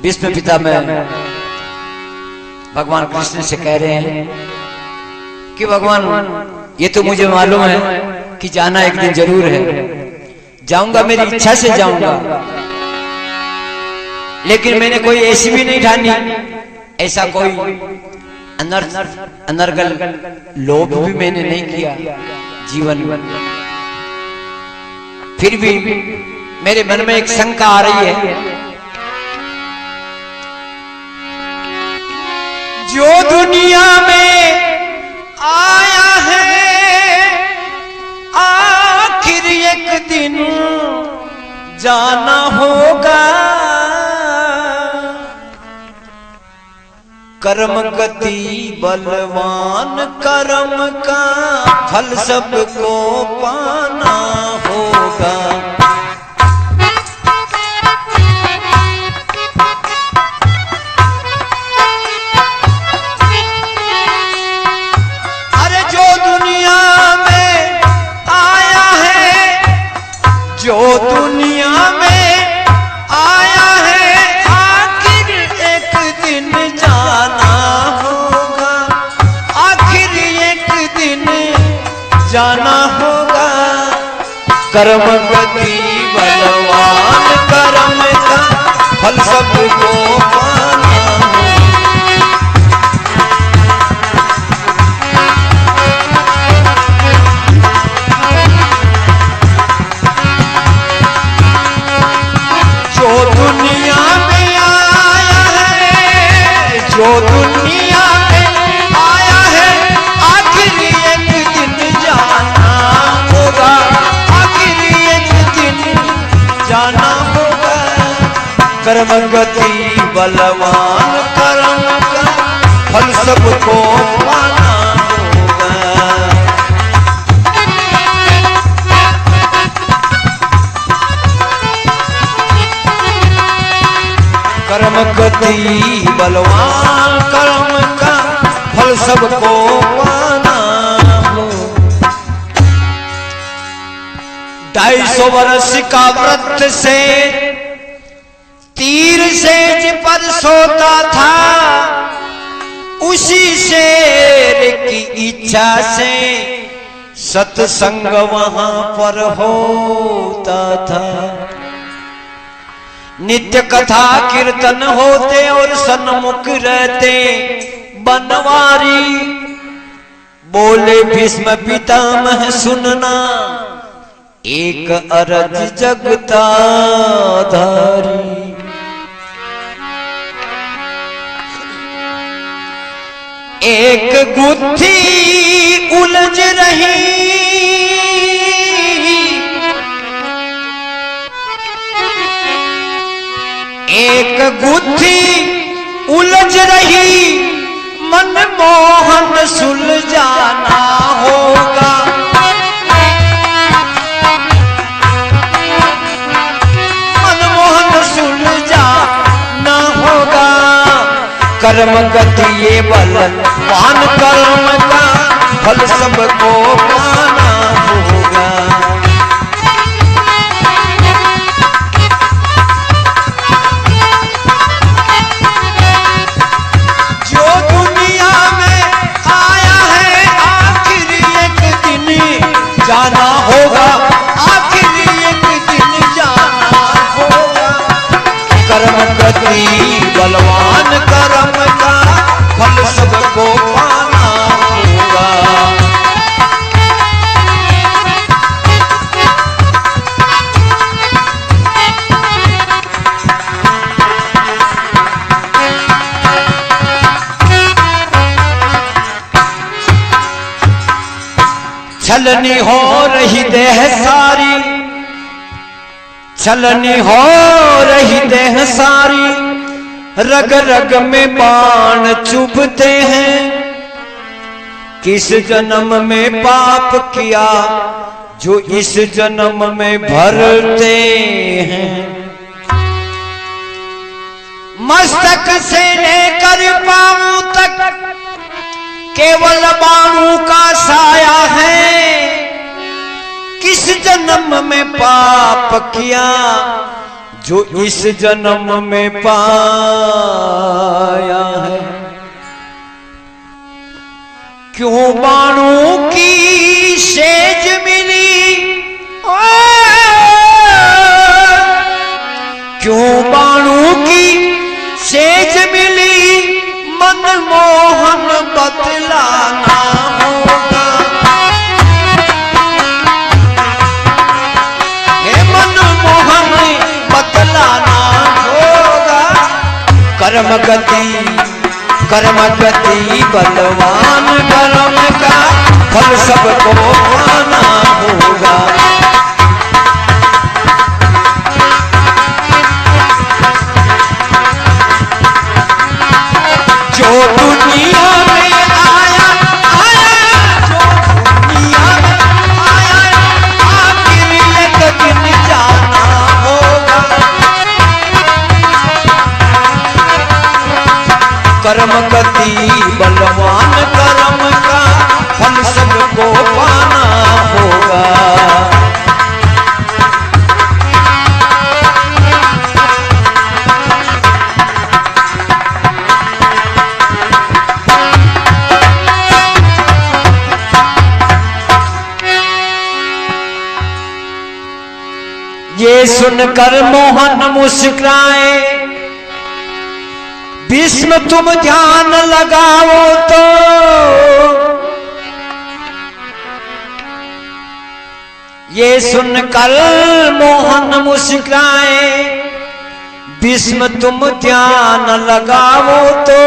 भीष्म पिता में भगवान कृष्ण से कह रहे हैं कि भगवान ये तो मुझे मालूम है कि जाना एक दिन जरूर है, जाऊंगा, मेरी इच्छा से जाऊंगा, लेकिन मैंने कोई ऐसी भी नहीं ठानी, ऐसा कोई अनर्गल लोभ भी मैंने नहीं किया जीवन में। फिर भी मेरे मन में एक शंका आ रही है, जो दुनिया में आया है आखिर एक दिन जाना होगा, कर्म गति बलवान कर्म का फल सबको पाना होगा। अरे जो दुनिया में आया है, जो दुनिया में आया है आखिर एक दिन जाना होगा, आखिर एक दिन जाना होगा, कर्म गति बलवान कर्म का फल सबको पाना होगा। जो दुनिया में आया है, जो दुनिया में आया है आखिर एक दिन जाना होगा, आखिर एक दिन जाना होगा, कर्म गति बलवान कर्म का फल सबको पाना होगा। कर्म गति बलवान कर्म का फल सबको पाना हो। 250 वर्ष का व्रत से तीर सेज पर सोता था, उसी शेर की इच्छा से सत्संग वहां पर होता था। नित्य कथा कीर्तन होते और सन्मुख रहते बनवारी, बोले भीष्म पितामह सुनना एक अरज जगता धारी। एक गुत्थी उलझ रही, एक गुत्थी उलझ रही, मनमोहन सुलझाना होगा, मनमोहन सुलझाना होगा, कर्म गति ये बलवान कर्म का फल सबको पाना होगा। जो दुनिया में आया है आखिर एक दिन जाना होगा, आखिर एक दिन जाना होगा, कर्म गति बलवान कर्म का फल सबको पाना होगा। छलनी हो रही देह सारी, छलनी हो रही देह सारी, रग रग में बाण चुभते हैं, किस जन्म में पाप किया जो इस जन्म में भरते हैं। मस्तक से लेकर पांव तक केवल बाणों का साया है, किस जन्म में पाप किया जो इस जन्म में पाया है, क्यों बाणों की सेज मिली, क्यों बाणों की सेज मिली, मनमोहन बतलाना होगा। हे मनमोहन बतलाना होगा। कर्म गति बलवान कर्म का फल सबको पाना होगा। जो दुनिया में आया जो दुनिया में आया, आखिर एक दिन जाना होगा। कर्म गति बलवान कर्म का फल सबको पाना होगा। ये सुनकर मोहन मुस्कुराए, भीष्म तुम ध्यान लगाओ तो। ये सुनकर मोहन मुस्कुराए, भीष्म तुम ध्यान लगाओ तो।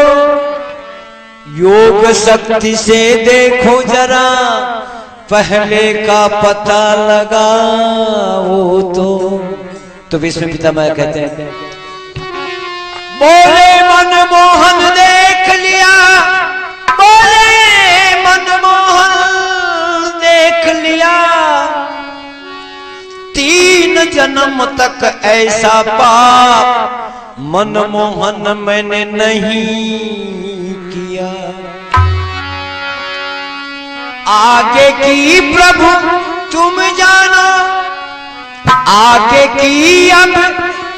योग शक्ति से देखो जरा, पहले का पता लगाओ तो भीष्म पितामह कहते हैं, बोले मनमोहन देख लिया, बोले मनमोहन देख लिया। 3 जन्म तक ऐसा पाप मनमोहन मैंने नहीं किया। आगे की प्रभु तुम जानो, आगे की अब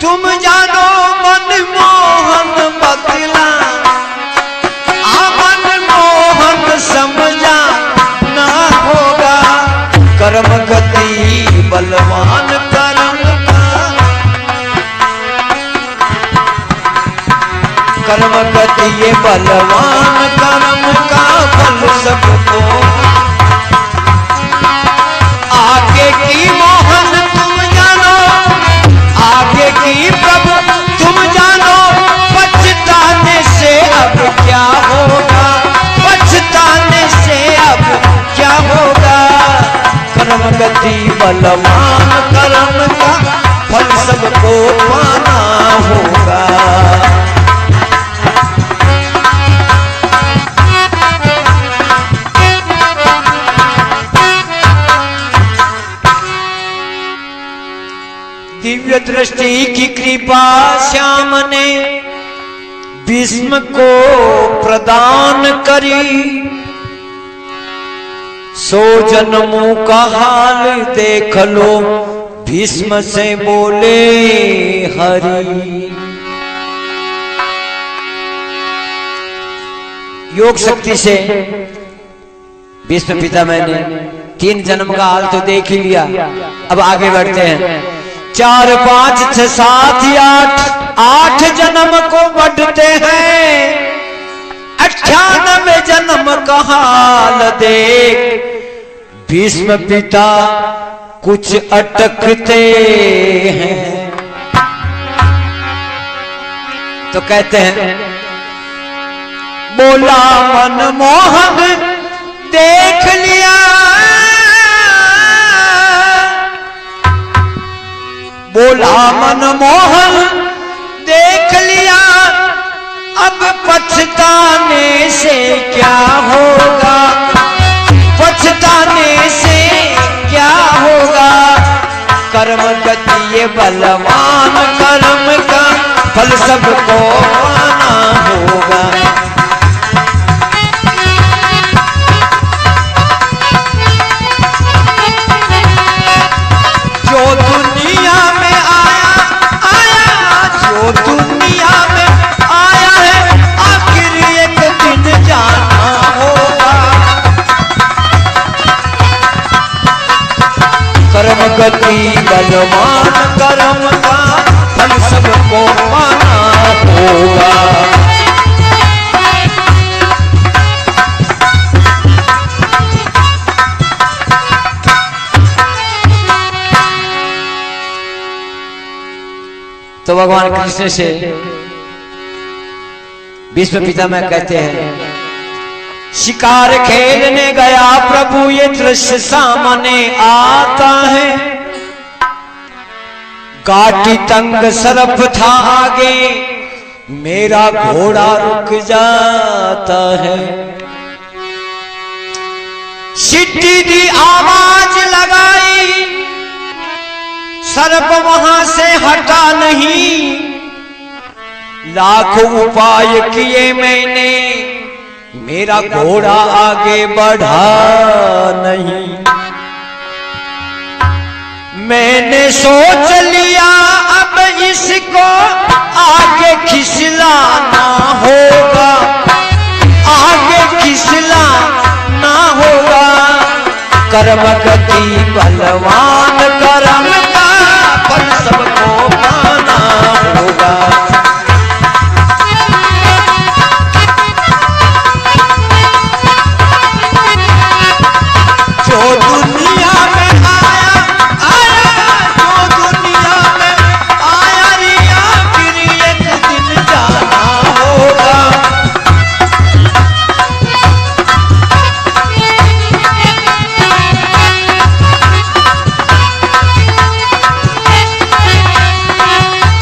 तुम जानो। मनमोहन बतला, मनमोहन समझा ना होगा। कर्म गति बलवान कर्म का, कर्म गति ये बलवान कर्म का फल सबको। आगे की मोहन तुम जानो, आगे की प्रभु तुम जानो। पछताने से अब क्या होगा, पछताने से अब क्या होगा। कर्म गति बलवान कर्म का फल सबको पाना होगा। दिव्य दृष्टि की कृपा श्याम ने भीष्म को प्रदान करी। 100 जन्मों का हाल देख लो, भीष्म से बोले हरि। योग शक्ति से भीष्म पितामह ने 3 जन्म का हाल तो देख ही लिया। अब आगे बढ़ते हैं। 4, 5, 6, 7, 8 जन्म को बढ़ते हैं। 98 जन्म का हाल देख भीष्म पिता कुछ अटकते हैं। तो कहते हैं, बोला मनमोहन देख लिया, बोला मनमोहन देख लिया। अब पछताने से क्या होगा, पछताने से क्या होगा। कर्म गति ये बलवान कर्म का फल सबको पाना होगा। जो दुनिया में आया कर्म गति बलवान कर्म का फल सबको पाना होगा। तो भगवान कृष्ण से भीष्म पितामह कहते हैं, शिकार खेलने गया प्रभु ये दृश्य सामने आता है। काटी तंग सरफ था आगे, मेरा घोड़ा रुक जाता है। सीटी दी आवाज लगाई, सर्प वहां से हटा नहीं। लाखों उपाय किए मैंने, मेरा घोड़ा आगे बढ़ा नहीं। मैंने सोच लिया अब इसको आगे खिसलाना होगा, आगे खिसलाना होगा। कर्म गति बलवान कर्म का फल सबको पाना होगा। जो दुनिया में आया आया, जो दुनिया में आया रिया फिर एक दिन जाना होगा।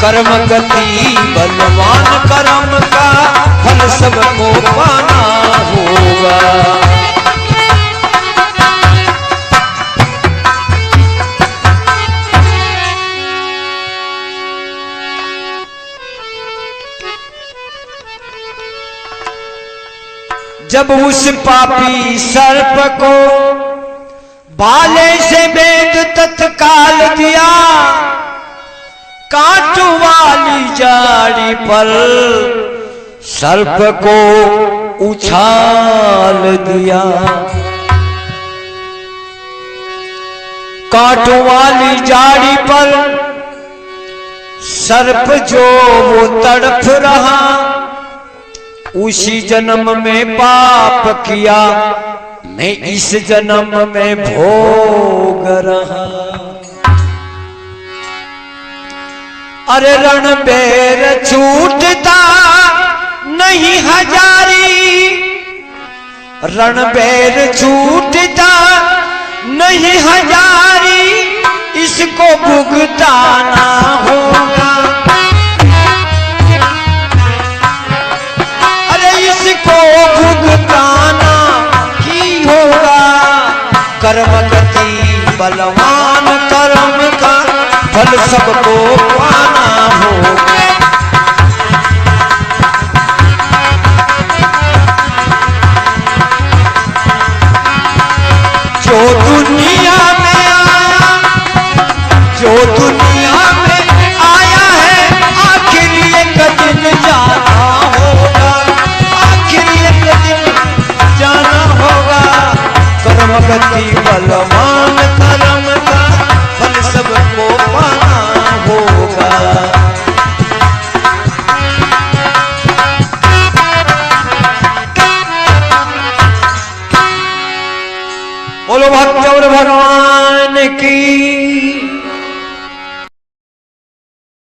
कर्म गति बलवान कर्म का फल सबको पाना होगा। जब उस पापी सर्प को भाले से वेद तत्काल दिया, कांट वाली जाड़ी पर सर्प को उछाल दिया। कांट वाली जाड़ी पर सर्प जो वो तड़फ रहा, उसी जन्म में पाप किया, मैं इस जन्म में भोग रहा। अरे रणबीर छूटता नहीं हजारी, रणबीर छूटता नहीं हजारी, इसको भुगताना होगा। अरे इसको भुगताना ही होगा। कर्म गति बलवान कर्म का फल सबको पाना होगा। जो दुनिया में आया, जो दुनिया में आया है, आखिर एक दिन जाना होगा, आखिर एक दिन जाना होगा। कर्म गति बलवान कर्म का फल सबको पाना होगा। बोलो भक्त और भगवान की